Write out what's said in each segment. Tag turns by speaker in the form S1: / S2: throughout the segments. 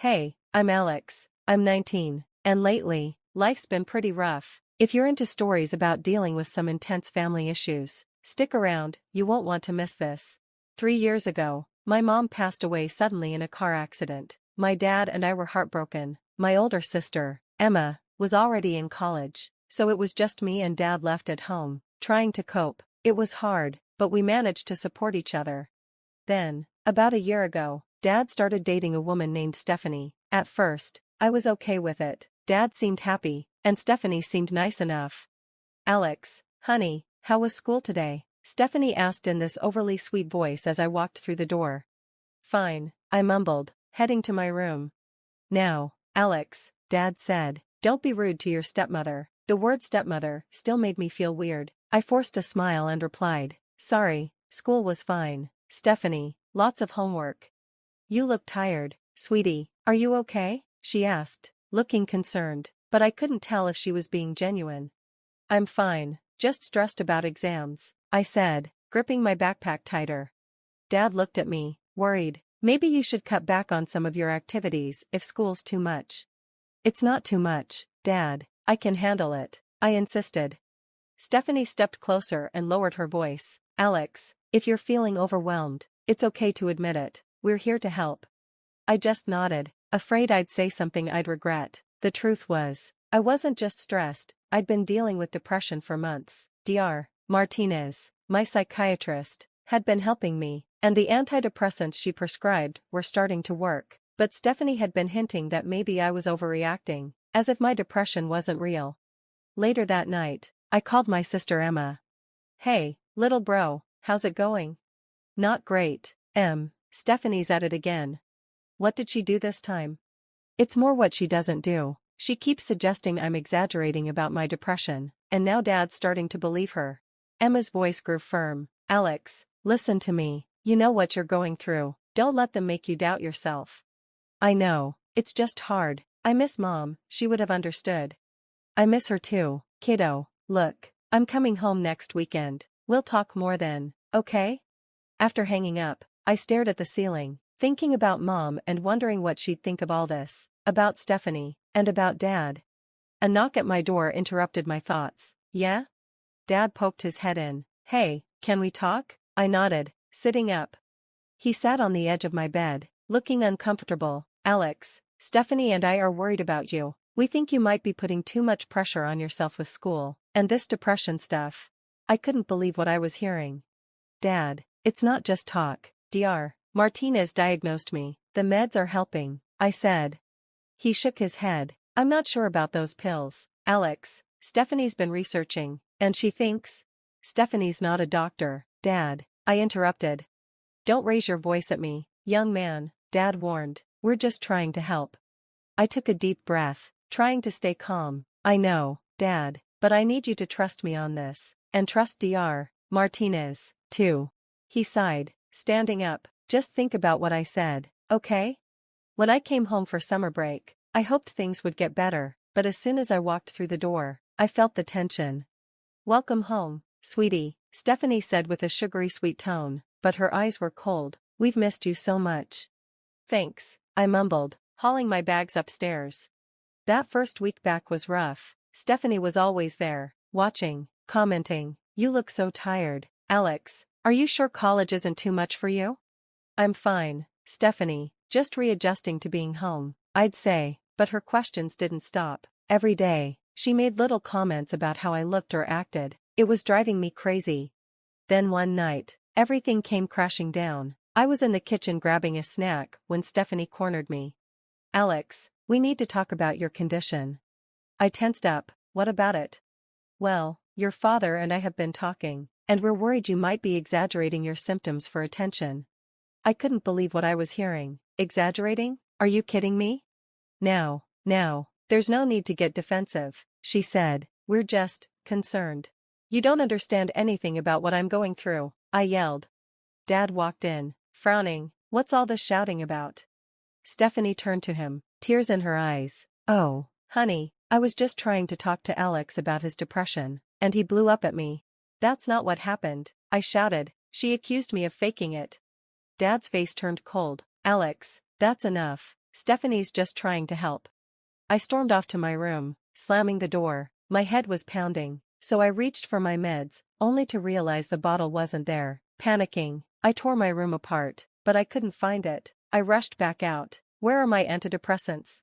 S1: Hey, I'm Alex. I'm 19, and lately, life's been pretty rough. If you're into stories about dealing with some intense family issues, stick around, you won't want to miss this. 3 years ago, my mom passed away suddenly in a car accident. My dad and I were heartbroken. My older sister, Emma, was already in college, so it was just me and dad left at home, trying to cope. It was hard, but we managed to support each other. Then, about a year ago, Dad started dating a woman named Stephanie. At first, I was okay with it. Dad seemed happy, and Stephanie seemed nice enough. Alex, honey, how was school today? Stephanie asked in this overly sweet voice as I walked through the door. Fine, I mumbled, heading to my room. Now, Alex, Dad said, don't be rude to your stepmother. The word stepmother still made me feel weird. I forced a smile and replied, sorry, school was fine. Stephanie, lots of homework. You look tired, sweetie, are you okay? She asked, looking concerned, but I couldn't tell if she was being genuine. I'm fine, just stressed about exams, I said, gripping my backpack tighter. Dad looked at me, worried. Maybe you should cut back on some of your activities if school's too much. It's not too much, Dad, I can handle it, I insisted. Stephanie stepped closer and lowered her voice. Alex, if you're feeling overwhelmed, it's okay to admit it. We're here to help. I just nodded, afraid I'd say something I'd regret. The truth was, I wasn't just stressed, I'd been dealing with depression for months. Dr. Martinez, my psychiatrist, had been helping me, and the antidepressants she prescribed were starting to work. But Stephanie had been hinting that maybe I was overreacting, as if my depression wasn't real. Later that night, I called my sister Emma. Hey, little bro, how's it going? Not great, Stephanie's at it again. What did she do this time? It's more what she doesn't do. She keeps suggesting I'm exaggerating about my depression, and now Dad's starting to believe her. Emma's voice grew firm. Alex, listen to me. You know what you're going through. Don't let them make you doubt yourself. I know, it's just hard. I miss Mom, she would have understood. I miss her too, kiddo. Look, I'm coming home next weekend. We'll talk more then, okay? After hanging up, I stared at the ceiling, thinking about Mom and wondering what she'd think of all this, about Stephanie, and about Dad. A knock at my door interrupted my thoughts. Yeah? Dad poked his head in. Hey, can we talk? I nodded, sitting up. He sat on the edge of my bed, looking uncomfortable. Alex, Stephanie and I are worried about you. We think you might be putting too much pressure on yourself with school, and this depression stuff. I couldn't believe what I was hearing. Dad, it's not just talk. Dr. Martinez diagnosed me. The meds are helping, I said. He shook his head. I'm not sure about those pills. Alex, Stephanie's been researching, and she thinks. Stephanie's not a doctor, Dad, I interrupted. Don't raise your voice at me, young man, Dad warned. We're just trying to help. I took a deep breath, trying to stay calm. I know, Dad, but I need you to trust me on this, and trust Dr. Martinez, too. He sighed, standing up. Just think about what I said, okay? When I came home for summer break, I hoped things would get better, but as soon as I walked through the door, I felt the tension. Welcome home, sweetie, Stephanie said with a sugary sweet tone, but her eyes were cold. We've missed you so much. Thanks, I mumbled, hauling my bags upstairs. That first week back was rough. Stephanie was always there, watching, commenting. You look so tired. Alex, are you sure college isn't too much for you? I'm fine, Stephanie, just readjusting to being home, I'd say, but her questions didn't stop. Every day, she made little comments about how I looked or acted. It was driving me crazy. Then one night, everything came crashing down. I was in the kitchen grabbing a snack when Stephanie cornered me. Alex, we need to talk about your condition. I tensed up. What about it? Well, your father and I have been talking, and we're worried you might be exaggerating your symptoms for attention. I couldn't believe what I was hearing. Exaggerating? Are you kidding me? Now, there's no need to get defensive, she said. We're just concerned. You don't understand anything about what I'm going through, I yelled. Dad walked in, frowning. What's all this shouting about? Stephanie turned to him, tears in her eyes. Oh, honey, I was just trying to talk to Alex about his depression, and he blew up at me. That's not what happened, I shouted. She accused me of faking it. Dad's face turned cold. Alex, that's enough. Stephanie's just trying to help. I stormed off to my room, slamming the door. My head was pounding, so I reached for my meds, only to realize the bottle wasn't there. Panicking, I tore my room apart, but I couldn't find it. I rushed back out. Where are my antidepressants?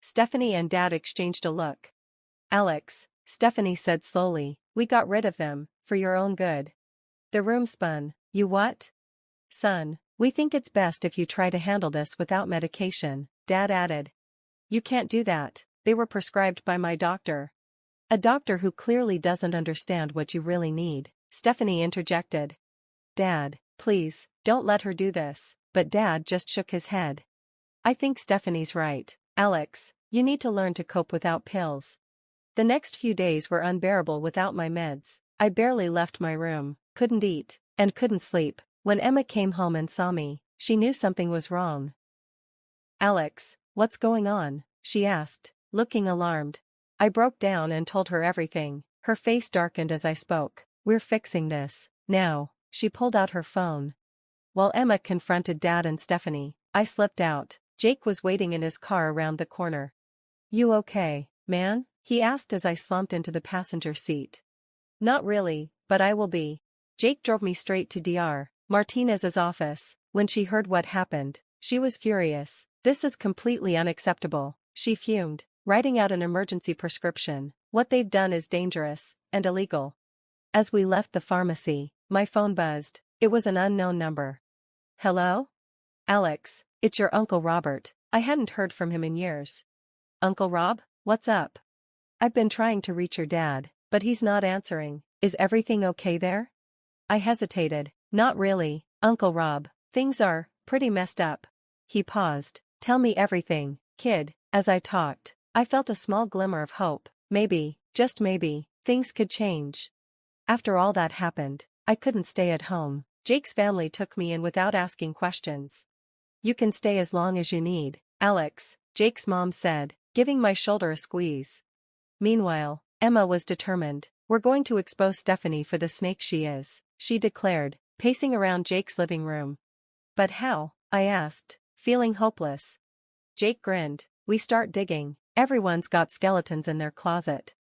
S1: Stephanie and Dad exchanged a look. Alex, Stephanie said slowly, we got rid of them, for your own good. The room spun. You what? Son, we think it's best if you try to handle this without medication, Dad added. You can't do that, they were prescribed by my doctor. A doctor who clearly doesn't understand what you really need, Stephanie interjected. Dad, please, don't let her do this, but Dad just shook his head. I think Stephanie's right, Alex, you need to learn to cope without pills. The next few days were unbearable without my meds. I barely left my room, couldn't eat, and couldn't sleep. When Emma came home and saw me, she knew something was wrong. Alex, what's going on? She asked, looking alarmed. I broke down and told her everything. Her face darkened as I spoke. We're fixing this, now. She pulled out her phone. While Emma confronted Dad and Stephanie, I slipped out. Jake was waiting in his car around the corner. You okay, man? He asked as I slumped into the passenger seat. Not really, but I will be. Jake drove me straight to Dr. Martinez's office. When she heard what happened, she was furious. This is completely unacceptable, she fumed, writing out an emergency prescription. What they've done is dangerous and illegal. As we left the pharmacy, my phone buzzed. It was an unknown number. Hello? Alex, it's your Uncle Robert. I hadn't heard from him in years. Uncle Rob, what's up? I've been trying to reach your dad, but he's not answering. Is everything okay there? I hesitated. Not really, Uncle Rob. Things are pretty messed up. He paused. Tell me everything, kid. As I talked, I felt a small glimmer of hope. Maybe, just maybe, things could change. After all that happened, I couldn't stay at home. Jake's family took me in without asking questions. You can stay as long as you need, Alex, Jake's mom said, giving my shoulder a squeeze. Meanwhile, Emma was determined. We're going to expose Stephanie for the snake she is, she declared, pacing around Jake's living room. But how? I asked, feeling hopeless. Jake grinned. We start digging. Everyone's got skeletons in their closet.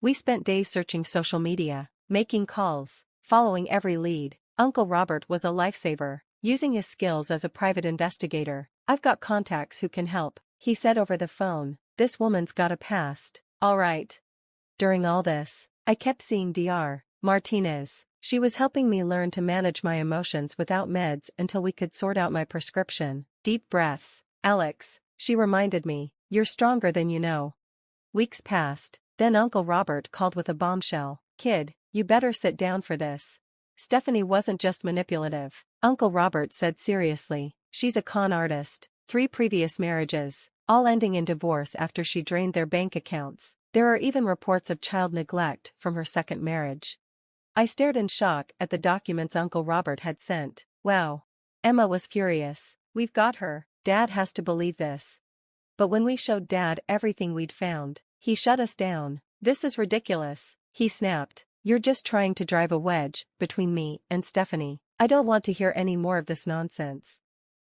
S1: We spent days searching social media, making calls, following every lead. Uncle Robert was a lifesaver, using his skills as a private investigator. I've got contacts who can help, he said over the phone. This woman's got a past, all right. During all this, I kept seeing Dr. Martinez. She was helping me learn to manage my emotions without meds until we could sort out my prescription. Deep breaths. Alex, she reminded me, you're stronger than you know. Weeks passed, then Uncle Robert called with a bombshell. Kid, you better sit down for this. Stephanie wasn't just manipulative, Uncle Robert said seriously. She's a con artist. 3 previous marriages, all ending in divorce after she drained their bank accounts. There are even reports of child neglect from her second marriage. I stared in shock at the documents Uncle Robert had sent. Wow. Emma was furious. We've got her. Dad has to believe this. But when we showed Dad everything we'd found, he shut us down. This is ridiculous, he snapped. You're just trying to drive a wedge between me and Stephanie. I don't want to hear any more of this nonsense.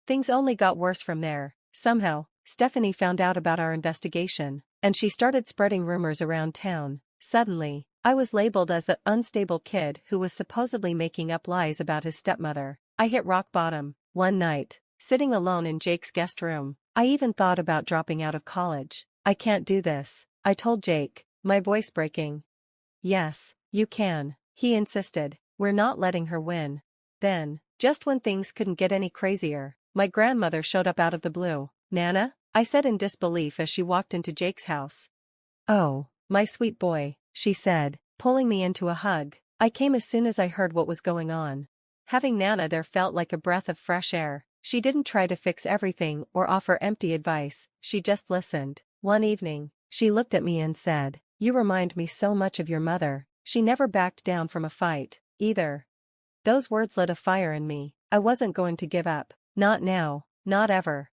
S1: Things only got worse from there. Somehow, Stephanie found out about our investigation, and she started spreading rumors around town. Suddenly, I was labeled as the unstable kid who was supposedly making up lies about his stepmother. I hit rock bottom. One night, sitting alone in Jake's guest room, I even thought about dropping out of college. I can't do this, I told Jake, my voice breaking. Yes, you can, he insisted. We're not letting her win. Then, just when things couldn't get any crazier, my grandmother showed up out of the blue. Nana? I said in disbelief as she walked into Jake's house. Oh, my sweet boy, she said, pulling me into a hug. I came as soon as I heard what was going on. Having Nana there felt like a breath of fresh air. She didn't try to fix everything or offer empty advice, she just listened. One evening, she looked at me and said, You remind me so much of your mother. She never backed down from a fight, either. Those words lit a fire in me. I wasn't going to give up. Not now, not ever.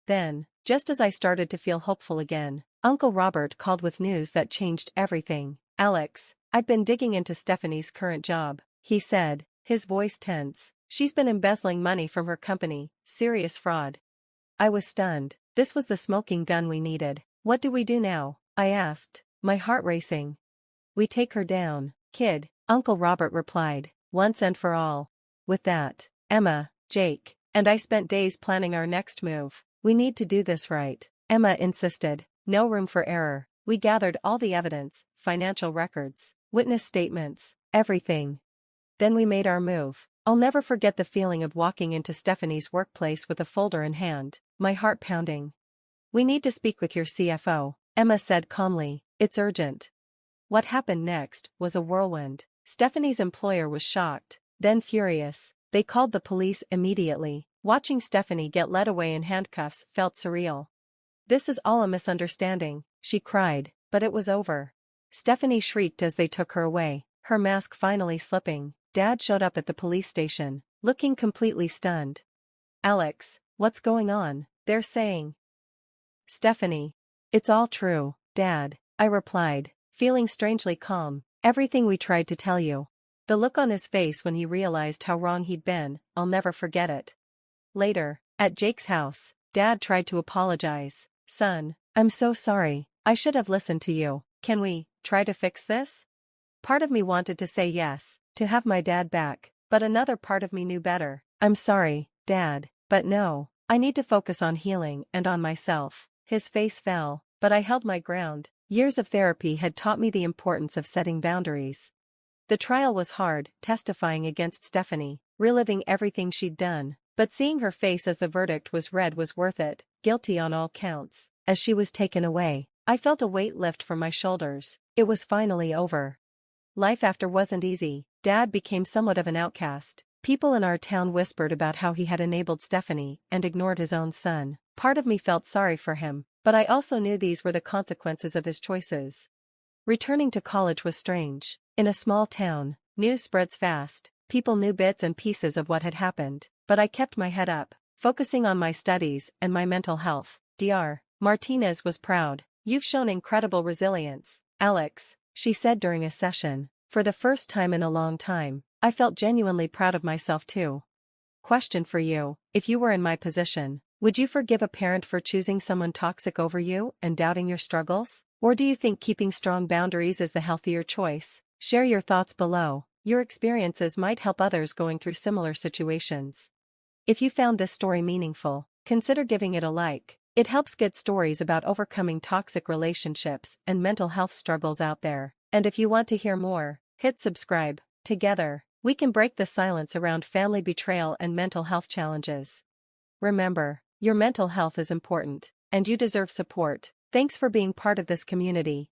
S1: Then, just as I started to feel hopeful again, Uncle Robert called with news that changed everything. Alex, I've been digging into Stephanie's current job, he said, his voice tense. She's been embezzling money from her company, serious fraud. I was stunned. This was the smoking gun we needed. What do we do now? I asked, my heart racing. We take her down, kid, Uncle Robert replied, once and for all. With that, Emma, Jake, and I spent days planning our next move. We need to do this right, Emma insisted. No room for error. We gathered all the evidence, financial records, witness statements, everything. Then we made our move. I'll never forget the feeling of walking into Stephanie's workplace with a folder in hand, my heart pounding. We need to speak with your CFO, Emma said calmly. It's urgent. What happened next was a whirlwind. Stephanie's employer was shocked, then furious. They called the police immediately. Watching Stephanie get led away in handcuffs felt surreal. This is all a misunderstanding, she cried, but it was over. Stephanie shrieked as they took her away, her mask finally slipping. Dad showed up at the police station, looking completely stunned. Alex, what's going on? They're saying. Stephanie. It's all true, Dad, I replied, feeling strangely calm. Everything we tried to tell you. The look on his face when he realized how wrong he'd been, I'll never forget it. Later, at Jake's house, Dad tried to apologize. Son, I'm so sorry, I should have listened to you. Can we try to fix this? Part of me wanted to say yes, to have my dad back, but another part of me knew better. I'm sorry, Dad, but no, I need to focus on healing and on myself. His face fell, but I held my ground. Years of therapy had taught me the importance of setting boundaries. The trial was hard, testifying against Stephanie, reliving everything she'd done, but seeing her face as the verdict was read was worth it, guilty on all counts. As she was taken away, I felt a weight lift from my shoulders. It was finally over. Life after wasn't easy. Dad became somewhat of an outcast. People in our town whispered about how he had enabled Stephanie and ignored his own son. Part of me felt sorry for him, but I also knew these were the consequences of his choices. Returning to college was strange. In a small town, news spreads fast. People knew bits and pieces of what had happened, but I kept my head up, focusing on my studies and my mental health. Dr. Martinez was proud. You've shown incredible resilience, Alex, she said during a session. For the first time in a long time, I felt genuinely proud of myself too. Question for you, if you were in my position, would you forgive a parent for choosing someone toxic over you and doubting your struggles? Or do you think keeping strong boundaries is the healthier choice? Share your thoughts below. Your experiences might help others going through similar situations. If you found this story meaningful, consider giving it a like. It helps get stories about overcoming toxic relationships and mental health struggles out there. And if you want to hear more, hit subscribe. Together, we can break the silence around family betrayal and mental health challenges. Remember, your mental health is important, and you deserve support. Thanks for being part of this community.